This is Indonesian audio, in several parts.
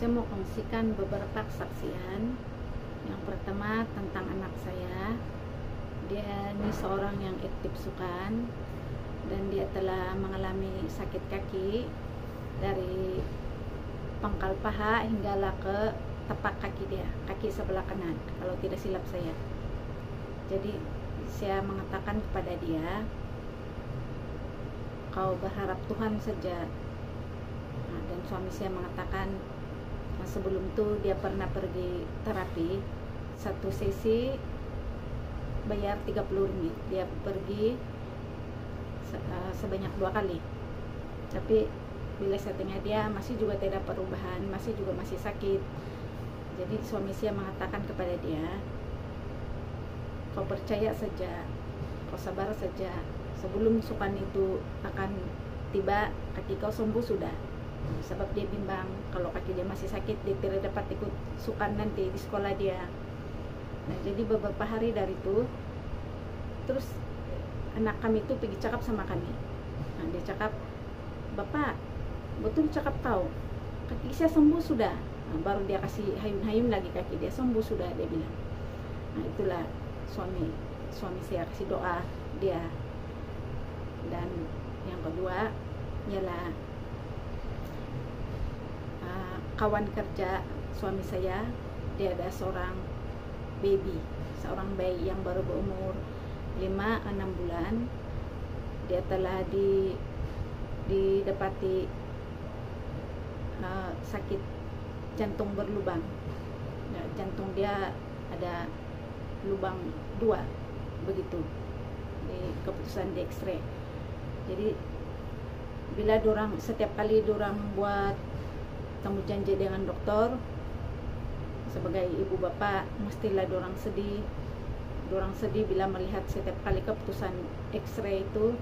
Saya mau kongsikan beberapa kesaksian. Yang pertama tentang anak saya. Dia ini seorang yang aktif sukan dan dia telah mengalami sakit kaki dari pangkal paha hinggalah ke tapak kaki dia, kaki sebelah kanan kalau tidak silap saya. Jadi saya mengatakan kepada dia, kau berharap Tuhan saja. Dan suami saya mengatakan, sebelum itu dia pernah pergi terapi, satu sesi bayar 30 ringgit. Dia pergi sebanyak 2 kali. Tapi bila saya tanya dia, masih juga tidak perubahan, masih sakit. Jadi suami saya mengatakan kepada dia, kau percaya saja, kau sabar saja, sebelum sukan itu akan tiba, kaki kau sembuh sudah. Sebab dia bimbang kalau kaki dia masih sakit, dia tidak dapat ikut sukan nanti di sekolah dia. Nah, jadi beberapa hari dari itu, terus anak kami itu pergi cakap sama kami. Nah, dia cakap, Bapak, betul cakap kau, kaki saya sembuh sudah. Nah, baru dia kasih hayun-hayun lagi, kaki dia sembuh sudah, dia bilang. Nah, itulah suami saya kasih doa dia. Dan yang kedua ialah kawan kerja suami saya, dia ada seorang bayi yang baru berumur 5-6 bulan. Dia telah didapati sakit jantung berlubang. Nah, jantung dia ada lubang 2 begitu, di keputusan di X-ray. Jadi bila setiap kali dorang buat temu janji dengan dokter, sebagai ibu bapak mestilah dorang sedih bila melihat setiap kali keputusan X-ray itu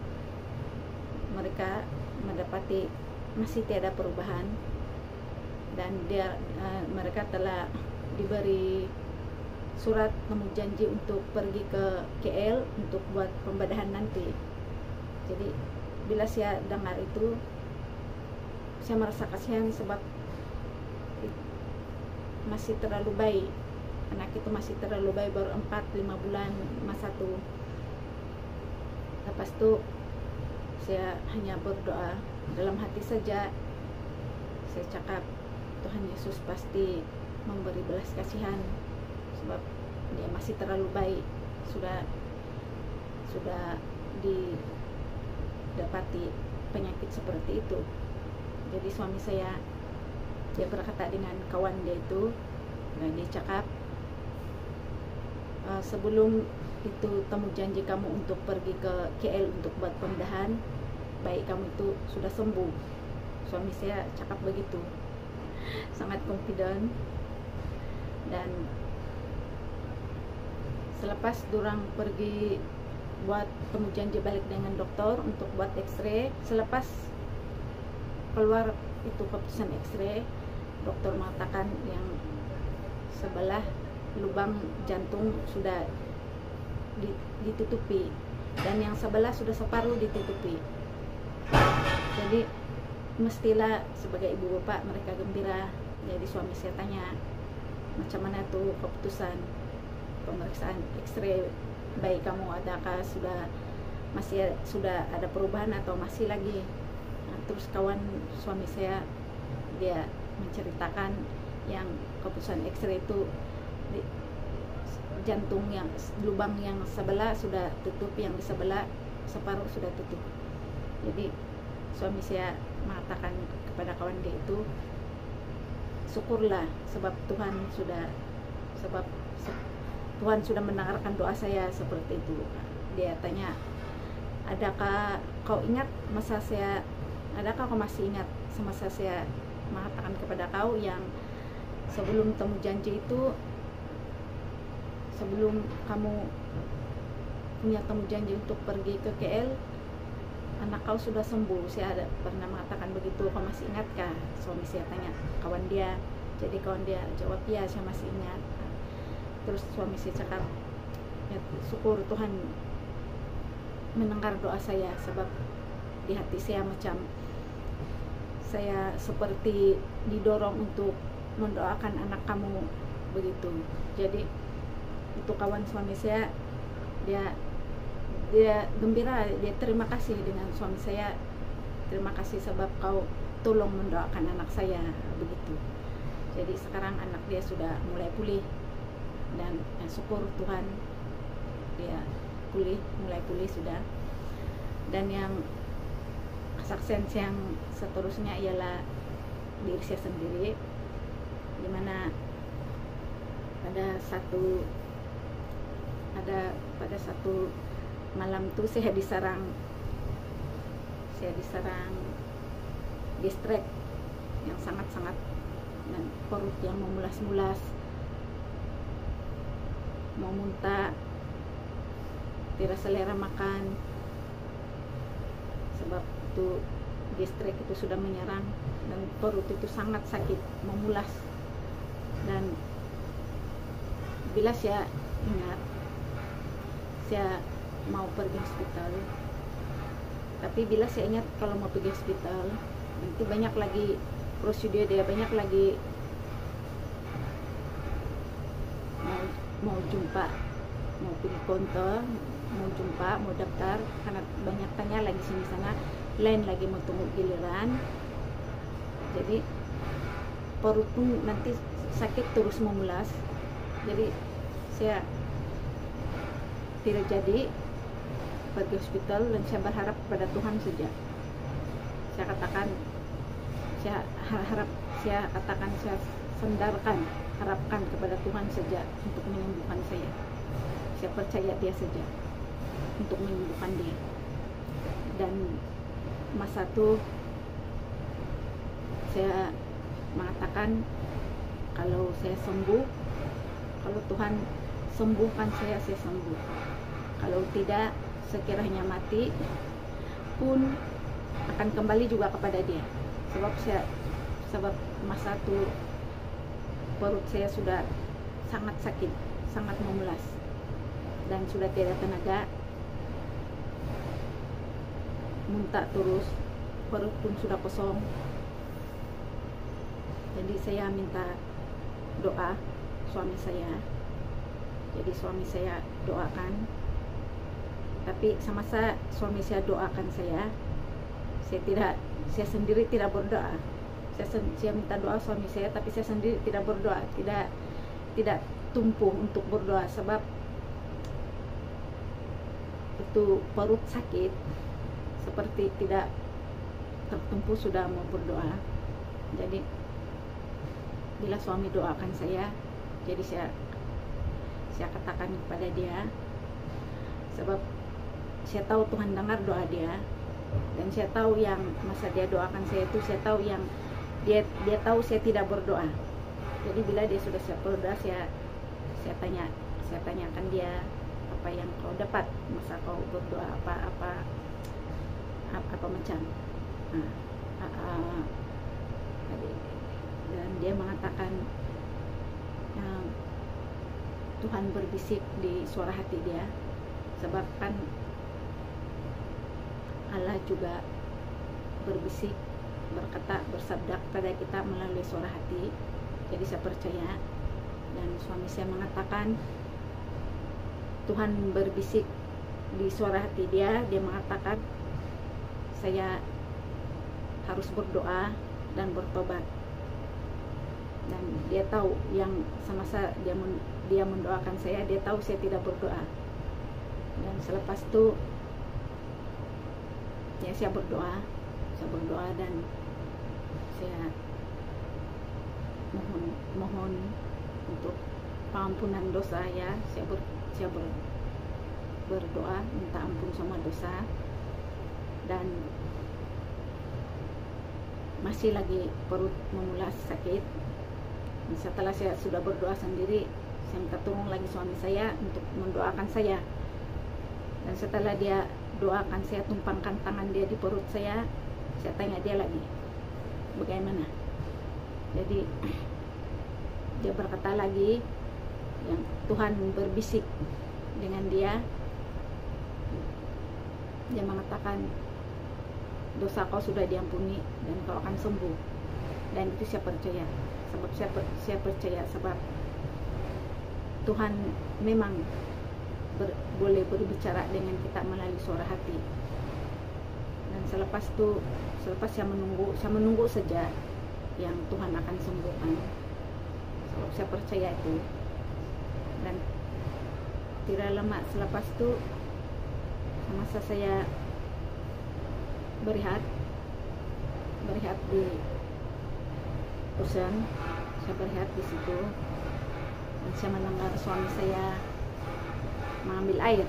mereka mendapati masih tiada perubahan. Dan mereka telah diberi surat temu janji untuk pergi ke KL untuk buat pembedahan nanti. Jadi bila saya dengar itu, saya merasa kasihan sebab masih terlalu baik, anak itu masih terlalu baik, baru 4-5 bulan masa itu. Lepas itu saya hanya berdoa dalam hati saja. Saya cakap, Tuhan Yesus pasti memberi belas kasihan sebab dia masih terlalu baik, sudah didapati penyakit seperti itu. Jadi suami saya, dia berkata dengan kawan dia itu, dan dia cakap, sebelum itu temu janji kamu untuk pergi ke KL untuk buat pembedahan, bayi kamu itu sudah sembuh. Suami saya cakap begitu, sangat confident. Dan selepas dorang pergi buat temu janji balik dengan dokter untuk buat X-ray, selepas keluar itu keputusan X-ray, dokter mengatakan yang sebelah lubang jantung sudah ditutupi dan yang sebelah sudah separuh ditutupi. Jadi mestilah sebagai ibu bapak mereka gembira. Jadi suami saya tanya, macam mana tuh keputusan pemeriksaan X-ray bayi kamu, adakah sudah ada perubahan atau masih lagi? Nah, terus kawan suami saya dia menceritakan yang keputusan X-ray itu jantung yang lubang yang sebelah sudah tutup, yang di sebelah separuh sudah tutup. Jadi suami saya mengatakan kepada kawan dia itu, syukurlah sebab Tuhan sudah mendengarkan doa saya seperti itu. Dia tanya, adakah kau masih ingat semasa saya mengatakan kepada kau yang sebelum temu janji itu, sebelum kamu punya temu janji untuk pergi ke KL, anak kau sudah sembuh. Saya pernah mengatakan begitu, kau masih ingatkah? Suami saya tanya kawan dia. Jadi kawan dia jawab, ya saya masih ingat. Terus suami saya cakap, ya, syukur Tuhan mendengar doa saya, sebab di hati saya macam saya seperti didorong untuk mendoakan anak kamu begitu. Jadi itu kawan suami saya, dia gembira, dia terima kasih dengan suami saya, terima kasih sebab kau tolong mendoakan anak saya begitu. Jadi sekarang anak dia sudah mulai pulih, dan syukur Tuhan dia mulai pulih sudah. Dan yang kesaksian yang seterusnya ialah diri saya sendiri, dimana pada satu malam tuh saya diserang distrek yang sangat-sangat, dan perut yang memulas-mulas, mau muntah, tidak selera makan, sebab itu distrek itu sudah menyerang, dan perut itu sangat sakit, memulas. Dan bila saya ingat, saya mau pergi hospital, tapi bila saya ingat kalau mau pergi hospital nanti banyak lagi prosedur dia, banyak lagi mau jumpa, mau pergi kontor, mau jumpa, mau daftar, karena banyak tanya lagi sini sana, lain lagi mau tunggu giliran. Jadi perut pun nanti sakit terus memulas. Jadi saya tidak jadi pergi hospital, dan saya berharap pada Tuhan saja. Saya katakan, saya sandarkan, harapkan kepada Tuhan saja untuk menyembuhkan saya. Saya percaya dia saja untuk menyembuhkan dia. Dan masa itu saya mengatakan, kalau saya sembuh, kalau Tuhan sembuhkan saya sembuh. Kalau tidak, sekiranya mati pun akan kembali juga kepada dia. Sebab masa itu perut saya sudah sangat sakit, sangat memulas, dan sudah tidak tenaga, muntah terus, perut pun sudah kosong. Jadi saya minta doa suami saya. Jadi suami saya doakan, tapi semasa suami saya doakan saya sendiri tidak berdoa. Saya minta doa suami saya, tapi saya sendiri tidak berdoa, tidak tumpu untuk berdoa, sebab itu perut sakit, seperti tidak tertumpu sudah mau berdoa. Jadi bila suami doakan saya, jadi saya katakan kepada dia, sebab saya tahu Tuhan dengar doa dia, dan saya tahu yang masa dia doakan saya itu, saya tahu yang dia tahu saya tidak berdoa. Jadi bila dia sudah siap berdoa, saya tanyakan dia, apa yang kau dapat masa kau berdoa, apa macam. Dan dia mengatakan, Tuhan berbisik di suara hati dia, sebab kan Allah juga berbisik, berkata, bersabda kepada kita melalui suara hati. Jadi saya percaya. Dan suami saya mengatakan Tuhan berbisik di suara hati dia. Dia mengatakan saya harus berdoa dan bertobat. Dan dia tahu yang semasa dia mendoakan saya, dia tahu saya tidak berdoa. Dan selepas itu ya saya berdoa dan saya mohon untuk pengampunan dosa ya. Saya berdoa minta ampun sama dosa, dan masih lagi perut memulas sakit. Setelah saya sudah berdoa sendiri, saya minta tolong lagi suami saya untuk mendoakan saya. Dan setelah dia doakan, saya tumpangkan tangan dia di perut saya tanya dia lagi bagaimana. Jadi dia berkata lagi, yang Tuhan berbisik dengan dia mengatakan dosa kau sudah diampuni dan kau akan sembuh. dan itu saya percaya, sebab saya percaya sebab Tuhan memang boleh berbicara dengan kita melalui suara hati. Dan selepas saya menunggu saja yang Tuhan akan sembuhkan, sebab saya percaya itu. Dan tidak lama selepas itu, semasa saya berehat di Ocean, saya berehat di situ, dan saya mendengar suami saya mengambil air.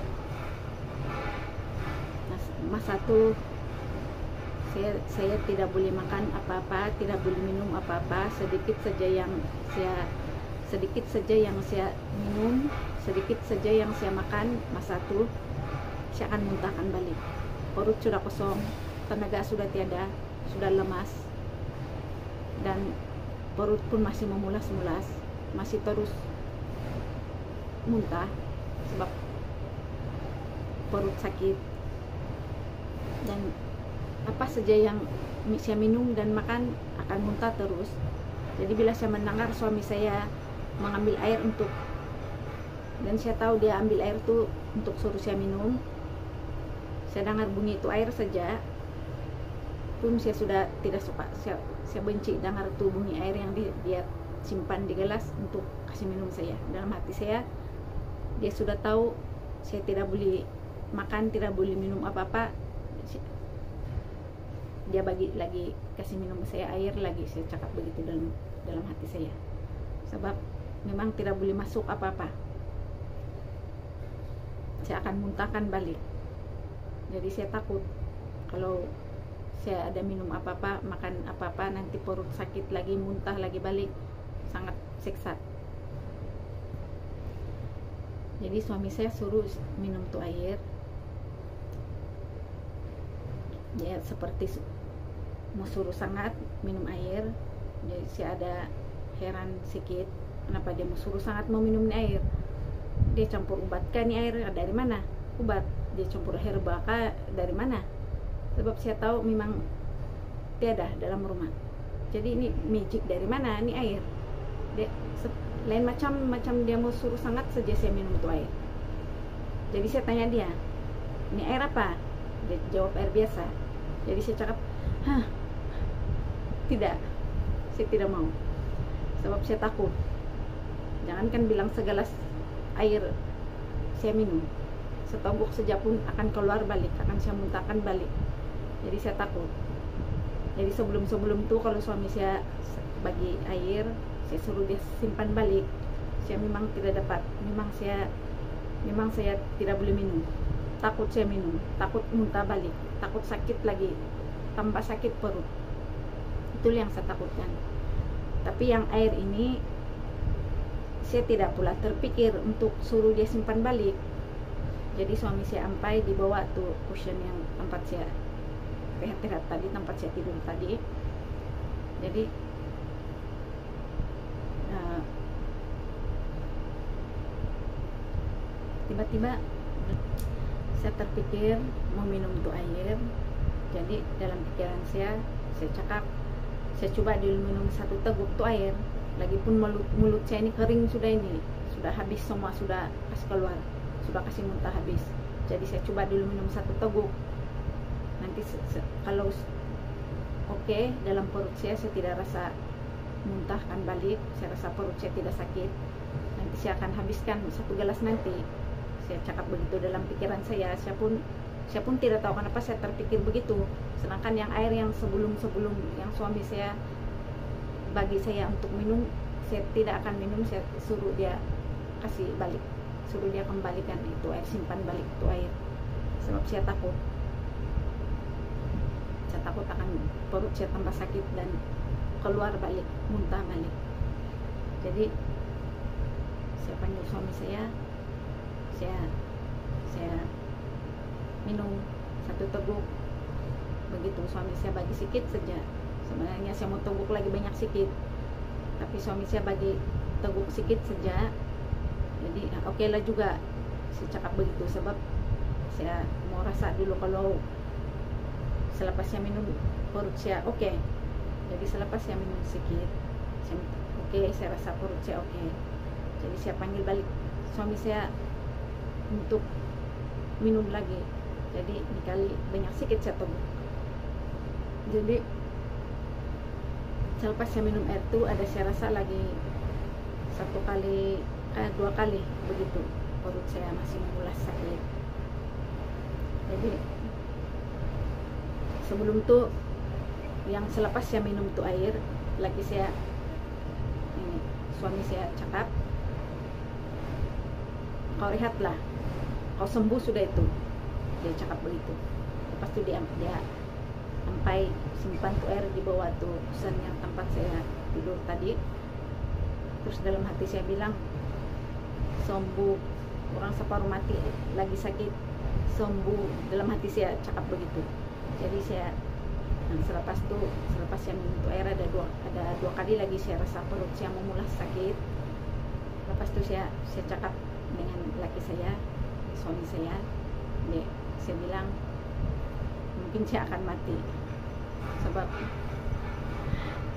Nah, masa itu saya tidak boleh makan apa-apa, tidak boleh minum apa-apa, sedikit saja yang saya minum, sedikit saja yang saya makan, masa itu saya akan muntahkan balik. Perut sudah kosong, tenaga sudah tiada, sudah lemas, dan perut pun masih memulas-mulas, masih terus muntah sebab perut sakit. Dan apa saja yang saya minum dan makan akan muntah terus. Jadi bila saya mendengar suami saya mengambil air dan saya tahu dia ambil air itu untuk suruh saya minum, saya dengar bunyi itu air saja pun saya sudah tidak suka. Saya benci dengar tuh bunyi air yang dia simpan di gelas untuk kasih minum saya. Dalam hati saya, dia sudah tahu saya tidak boleh makan, tidak boleh minum apa-apa, dia bagi lagi kasih minum saya air lagi. Saya cakap begitu dalam hati saya, sebab memang tidak boleh masuk apa-apa, saya akan muntahkan balik. Jadi saya takut kalau saya ada minum apa-apa, makan apa-apa, nanti perut sakit lagi, muntah lagi balik, sangat siksa. Jadi suami saya suruh minum tuh air, dia seperti mau suruh sangat minum air. Jadi saya ada heran sedikit, kenapa dia mau suruh sangat mau minum air. Dia campur obat kan nih air dari mana? Obat. Dia campur herba kah dari mana? Sebab saya tahu memang tiada dalam rumah. Jadi ini magic dari mana ini air? Dia lain macam dia mau suruh sangat saja saya minum itu air. Jadi saya tanya dia, ini air apa? Dia jawab air biasa. Jadi saya cakap, tidak, saya tidak mau, sebab saya takut. Jangankan bilang segelas air saya minum, setonggok saja pun akan keluar balik, akan saya muntahkan balik. Jadi saya takut. Jadi sebelum itu kalau suami saya bagi air, saya suruh dia simpan balik, saya memang tidak dapat. Memang saya tidak boleh minum. Takut saya minum, takut muntah balik, takut sakit lagi, tambah sakit perut. Itu yang saya takutkan. Tapi yang air ini saya tidak pula terpikir untuk suruh dia simpan balik. Jadi suami saya sampai dibawa tuh cushion yang tempat saya rehat tadi, tempat saya tidur tadi. Jadi tiba-tiba saya terpikir mau minum tuh air. Jadi dalam pikiran saya cakap, saya coba dulu minum satu teguk tuh air. Lagipun mulut saya ini kering sudah habis semua, sudah kasih keluar, sudah kasih muntah habis. Jadi saya coba dulu minum satu teguk. Nanti kalau oke, dalam perut saya tidak rasa muntahkan balik, saya rasa perut saya tidak sakit, nanti saya akan habiskan satu gelas nanti. Saya cakap begitu dalam pikiran saya. Saya pun tidak tahu kenapa saya terpikir begitu. Sedangkan yang air yang sebelum yang suami saya bagi saya untuk minum, saya tidak akan minum. Saya suruh dia kasih balik, suruh dia kembalikan itu air, simpan balik itu air. Sebab saya takut akan perut saya tambah sakit dan keluar balik, muntah balik. Jadi saya panggil suami saya minum satu teguk. Begitu suami saya bagi sedikit saja. Sebenarnya saya mau teguk lagi banyak sedikit, tapi suami saya bagi teguk sedikit saja. Jadi oke lah juga saya cakap begitu, sebab saya mau rasa dulu kalau selepas saya minum perut saya oke. Jadi selepas saya minum sedikit, oke, saya rasa perut saya oke. Jadi saya panggil balik suami saya untuk minum lagi. Jadi dikali banyak sedikit saya tumbuk. Jadi selepas saya minum air itu ada saya rasa lagi 2 kali begitu perut saya masih mengulas sakit. Jadi sebelum itu yang selepas saya minum itu air lagi saya ini suami saya cakap, kau rehatlah, kau sembuh sudah itu, dia cakap begitu. Lepas itu dia sampai simpan tuh air di bawah tuh kusen yang tempat saya tidur tadi. Terus dalam hati saya bilang, sembuh, orang separuh mati lagi sakit, sembuh. Dalam hati saya cakap begitu. Jadi saya selepas saya minum tuh air ada dua kali lagi saya rasa perut saya memulas sakit. Lepas itu saya cakap dengan laki saya, suami saya, saya bilang mungkin saya akan mati sebab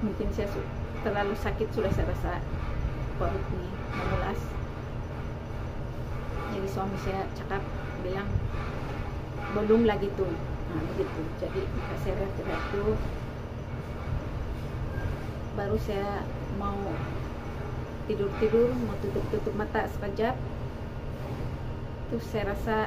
mungkin saya terlalu sakit sudah, saya rasa perut ini memulas. Jadi suami saya cakap bilang belum lagi tuh, nah begitu. Jadi saya rehat tuh, baru saya mau tidur, mau tutup mata sekejap. Terus saya rasa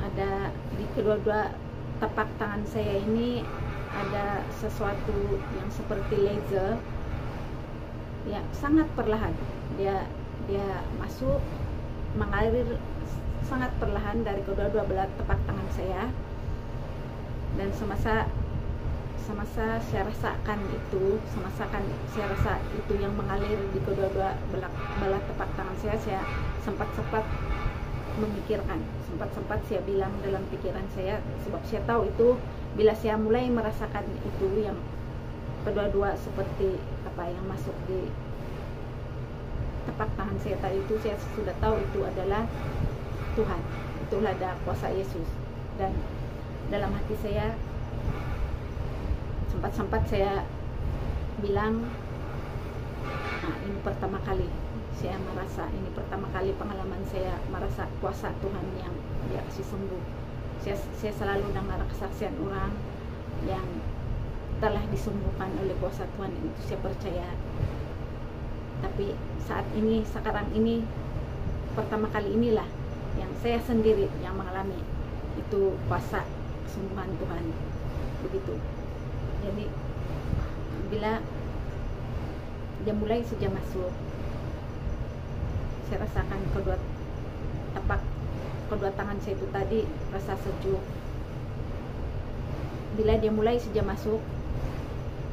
ada di kedua-dua tapak tangan saya ini ada sesuatu yang seperti laser, ya sangat perlahan. Dia masuk, mengalir sangat perlahan dari kedua-dua belah tapak tangan saya. Dan semasa saya rasakan itu, saya rasa itu yang mengalir di kedua-dua belah tapak tangan saya sempat memikirkan, sempat saya bilang dalam pikiran saya, sebab saya tahu itu bila saya mulai merasakan itu yang kedua-dua seperti apa yang masuk di tapak tangan saya tadi, itu saya sudah tahu itu adalah Tuhan, itulah ada kuasa Yesus. Dan dalam hati saya sempat saya bilang, nah ini pertama kali saya merasa, ini pertama kali pengalaman saya merasa kuasa Tuhan yang dia kasih sembuh. Saya selalu dengar kesaksian orang yang telah disembuhkan oleh kuasa Tuhan, itu saya percaya. Tapi sekarang ini pertama kali inilah yang saya sendiri yang mengalami itu kuasa kesembuhan Tuhan begitu. Jadi bila dia mulai saja masuk, saya rasakan kedua tangan saya itu tadi rasa sejuk. Bila dia mulai saja masuk,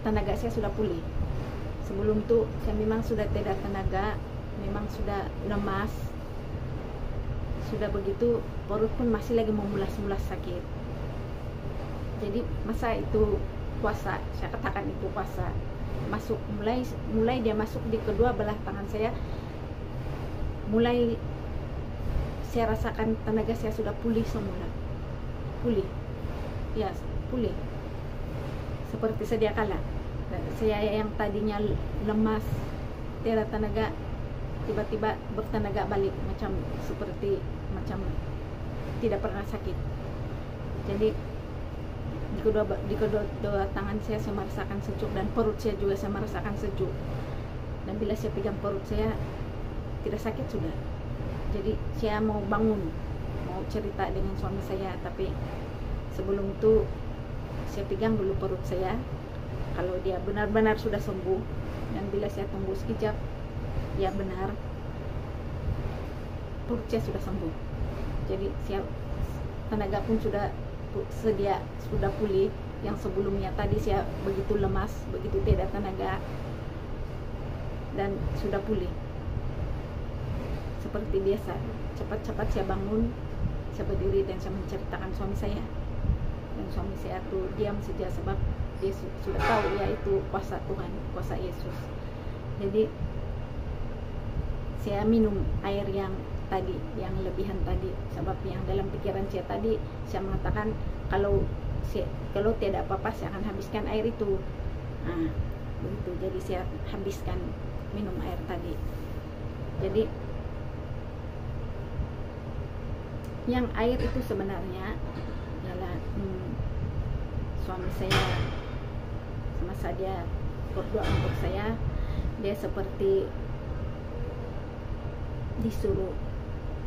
tenaga saya sudah pulih. Sebelum itu saya memang sudah tidak tenaga, memang sudah lemas, sudah begitu perut pun masih lagi memulas-mulas sakit. Jadi masa itu puasa, saya katakan itu puasa. Masuk mulai dia masuk di kedua belah tangan saya, mulai saya rasakan tenaga saya sudah pulih semula, pulih seperti sedia kala. Saya yang tadinya lemas, tiada tenaga, tiba-tiba bertenaga balik, macam tidak pernah sakit. Jadi di kedua tangan saya merasakan sejuk, dan perut saya juga saya merasakan sejuk. Dan bila saya pegang perut saya tidak sakit sudah. Jadi saya mau bangun, mau cerita dengan suami saya, tapi sebelum itu saya pegang dulu perut saya kalau dia benar-benar sudah sembuh. Dan bila saya tunggu sekejap, ya benar perut saya sudah sembuh. Jadi tenaga pun sudah pulih. Yang sebelumnya tadi saya begitu lemas, begitu tidak tenaga, dan sudah pulih seperti biasa. Cepat-cepat saya bangun, saya berdiri dan saya menceritakan suami saya. Dan suami saya tuh diam saja sebab dia sudah tahu ya itu kuasa Tuhan, kuasa Yesus. Jadi saya minum air yang tadi, yang lebihan tadi, sebab yang dalam pikiran saya tadi saya mengatakan kalau tidak apa-apa saya akan habiskan air itu. Nah, begitu. Jadi saya habiskan minum air tadi. Jadi yang air itu sebenarnya adalah suami saya semasa dia berdoa untuk saya, dia seperti disuruh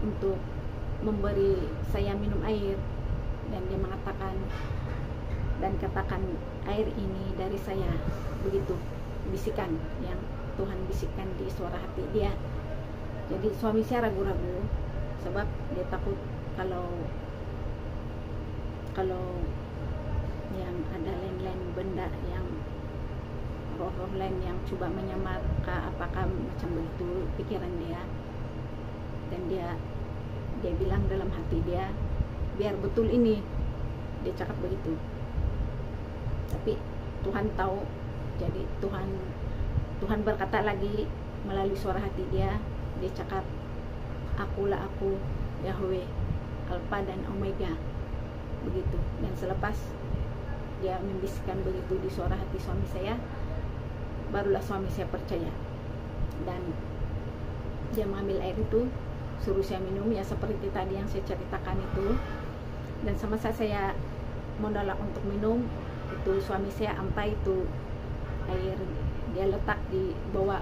untuk memberi saya minum air, dan dia mengatakan dan katakan air ini dari saya, begitu bisikan yang Tuhan bisikkan di suara hati dia. Jadi suami saya ragu-ragu sebab dia takut kalau yang ada lain-lain benda, yang roh-roh lain yang coba menyamar apakah macam begitu pikiran dia. Dan dia bilang dalam hati dia, biar betul ini, dia cakap begitu. Tapi Tuhan tahu. Jadi Tuhan berkata lagi melalui suara hati dia cakap, akulah aku, Yahweh, Alfa dan Omega, begitu. Dan selepas dia membisikkan begitu di suara hati suami saya, barulah suami saya percaya, dan dia mengambil air itu, suruh saya minum, ya seperti tadi yang saya ceritakan itu. Dan semasa saya menolak untuk minum, itu suami saya ampai itu air, dia letak di bawah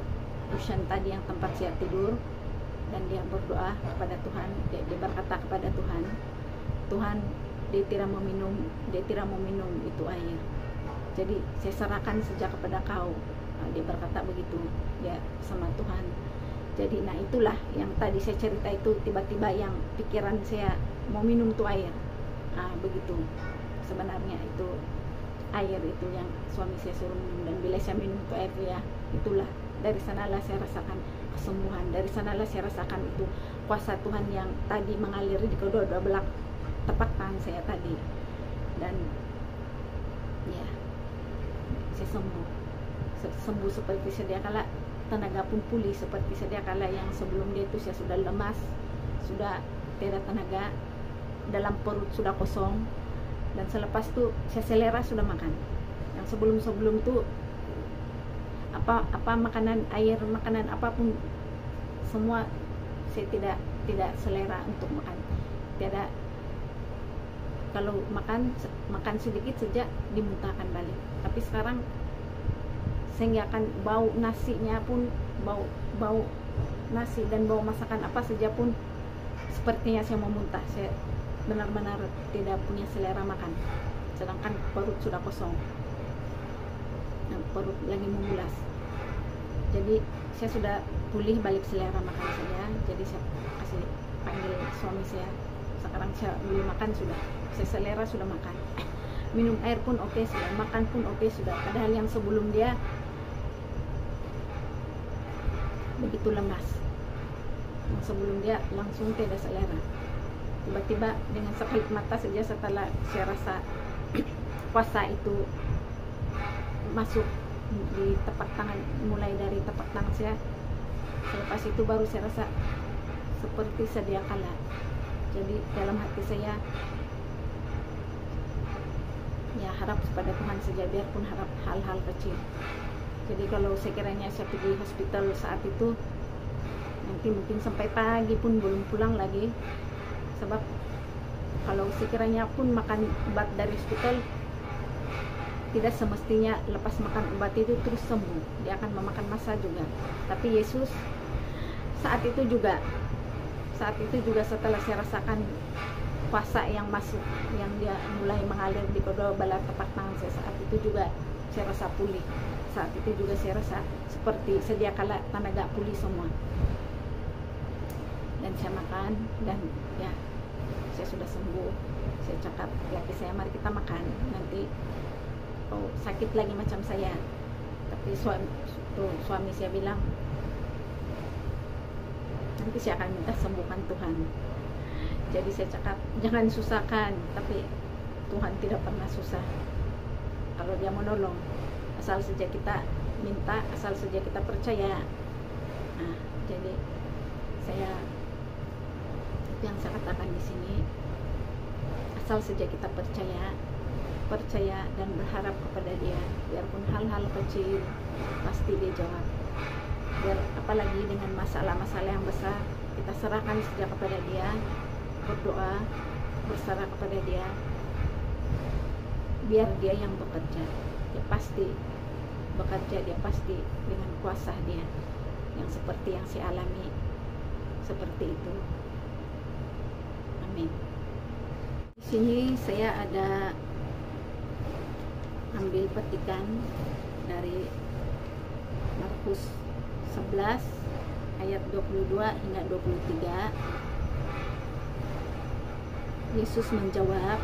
cushion tadi yang tempat saya tidur, dan dia berdoa kepada Tuhan. Dia berkata kepada Tuhan, Tuhan, dia tidak mau minum itu air, jadi saya serahkan sejak kepada Kau. Dia berkata begitu dia sama Tuhan. Jadi nah itulah yang tadi saya cerita itu, tiba-tiba yang pikiran saya mau minum tuh air. Begitu sebenarnya itu air itu yang suami saya suruh minum. Dan bila saya minum itu air ya, itulah dari sanalah saya rasakan kesembuhan. Dari sanalah saya rasakan itu kuasa Tuhan yang tadi mengalir di kedua-dua belah tepak tangan saya tadi. Dan ya, saya sembuh seperti sedia kala, tenaga pun pulih seperti sedia kala. Yang sebelum dia itu saya sudah lemas, sudah tidak tenaga, dalam perut sudah kosong. Dan selepas itu saya selera sudah makan. Yang sebelum tuh apa makanan, air, makanan apapun semua saya tidak selera untuk makan. Tidak, kalau makan sedikit saja dimuntahkan balik. Tapi sekarang saya nggak akan, bau nasinya pun, bau nasi dan bau masakan apa saja pun sepertinya saya mau muntah. Saya benar-benar tidak punya selera makan, sedangkan perut sudah kosong dan perut lagi mengulas. Jadi saya sudah pulih balik selera makan saya. Jadi saya kasih panggil suami saya, sekarang saya boleh makan sudah, saya selera sudah makan, minum air pun oke sudah, makan pun oke sudah. Padahal yang sebelum dia begitu lemas, yang sebelum dia langsung tidak selera. Tiba-tiba dengan sekelip mata saja setelah saya rasa kuasa itu masuk di tepak tangan, mulai dari tepak tangan saya, selepas itu baru saya rasa seperti sedia kala. Jadi dalam hati saya ya harap kepada Tuhan saja, biarpun harap hal-hal kecil. Jadi kalau sekiranya saya pergi hospital saat itu, nanti mungkin sampai pagi pun belum pulang lagi. Sebab kalau sekiranya pun makan obat dari hospital, tidak semestinya lepas makan obat itu terus sembuh, dia akan memakan masa juga. Tapi Yesus saat itu juga setelah saya rasakan kuasa yang masuk, yang dia mulai mengalir di kedua belah tepak tangan saya, saat itu juga saya rasa pulih. Saat itu juga saya rasa seperti sedia kala tenaga pulih semua. Dan saya makan, dan ya saya sudah sembuh. Saya cakap laki saya, mari kita makan, nanti sakit lagi macam saya. Tapi suami saya bilang, nanti saya akan minta sembuhkan Tuhan. Jadi saya cakap, jangan susahkan, tapi Tuhan tidak pernah susah. Kalau dia menolong, asal saja kita minta, asal saja kita percaya. Nah, jadi yang saya katakan di sini, asal saja kita percaya, percaya dan berharap kepada Dia. Biarpun hal-hal kecil pasti Dia jawab. Apalagi dengan masalah-masalah yang besar, kita serahkan saja kepada Dia, berdoa, berserah kepada Dia, biar Dia yang bekerja. Dia pasti bekerja, Dia pasti dengan kuasa Dia yang seperti yang saya alami, seperti itu. Amin. Di sini saya ada ambil petikan dari Markus 11 ayat 22 hingga 23. Yesus menjawab,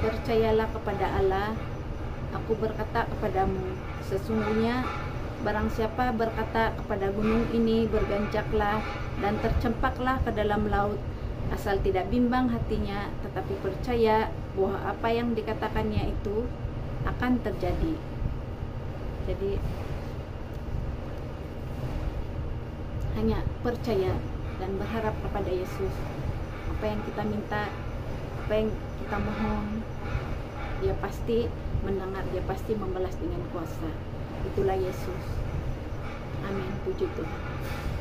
"Percayalah kepada Allah. Aku berkata kepadamu, sesungguhnya barang siapa berkata kepada gunung ini, berganjaklah dan tercempaklah ke dalam laut, asal tidak bimbang hatinya, tetapi percaya bahwa apa yang dikatakannya itu akan terjadi." Jadi hanya percaya dan berharap kepada Yesus. Apa yang kita minta, apa yang kita mohon, Dia pasti mendengar, Dia pasti membalas dengan kuasa. Itulah Yesus. Amin. Puji Tuhan.